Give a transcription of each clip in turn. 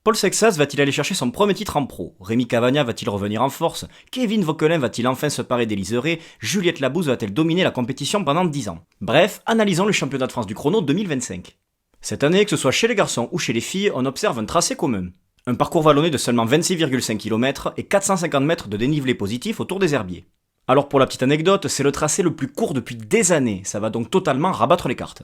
Paul Sexas va-t-il aller chercher son premier titre en pro? Rémi Cavagna va-t-il revenir en force? Kevin Vauquelin va-t-il enfin se parer d'Eliseré? Juliette Labousse va-t-elle dominer la compétition pendant 10 ans? Bref, analysons le championnat de France du chrono 2025. Cette année, que ce soit chez les garçons ou chez les filles, on observe un tracé commun. Un parcours vallonné de seulement 26,5 km et 450 mètres de dénivelé positif autour des herbiers. Alors pour la petite anecdote, c'est le tracé le plus court depuis des années, ça va donc totalement rabattre les cartes.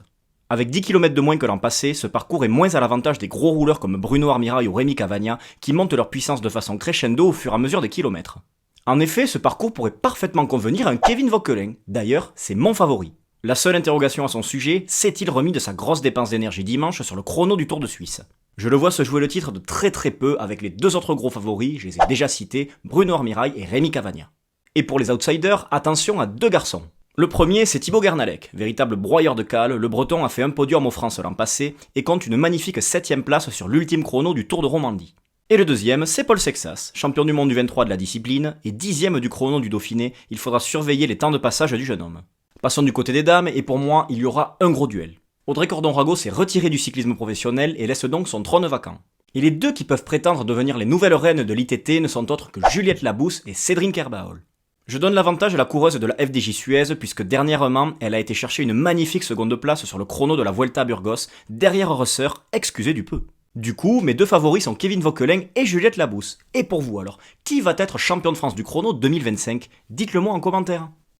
Avec 10 km de moins que l'an passé, ce parcours est moins à l'avantage des gros rouleurs comme Bruno Armirail ou Rémi Cavagna qui montent leur puissance de façon crescendo au fur et à mesure des kilomètres. En effet, ce parcours pourrait parfaitement convenir à un Kevin Vauquelin, d'ailleurs c'est mon favori. La seule interrogation à son sujet, s'est-il remis de sa grosse dépense d'énergie dimanche sur le chrono du Tour de Suisse? Je le vois se jouer le titre de très peu avec les deux autres gros favoris, je les ai déjà cités, Bruno Armirail et Rémi Cavagna. Et pour les outsiders, attention à deux garçons. Le premier, c'est Thibaut Gernalec, véritable broyeur de cale, le breton a fait un podium aux France l'an passé et compte une magnifique 7ème place sur l'ultime chrono du Tour de Romandie. Et le deuxième, c'est Paul Sexas, champion du monde du 23 de la discipline et 10ème du chrono du Dauphiné, il faudra surveiller les temps de passage du jeune homme. Passons du côté des dames et pour moi, il y aura un gros duel. Audrey Cordon-Rago s'est retirée du cyclisme professionnel et laisse donc son trône vacant. Et les deux qui peuvent prétendre devenir les nouvelles reines de l'ITT ne sont autres que Juliette Labousse et Cédric Herbaol. Je donne l'avantage à la coureuse de la FDJ Suez puisque dernièrement, elle a été chercher une magnifique seconde place sur le chrono de la Vuelta à Burgos, derrière Rosser, excusez du peu. Du coup, mes deux favoris sont Kevin Vauquelin et Juliette Labousse. Et pour vous alors, qui va être champion de France du chrono 2025? Dites-le moi en commentaire.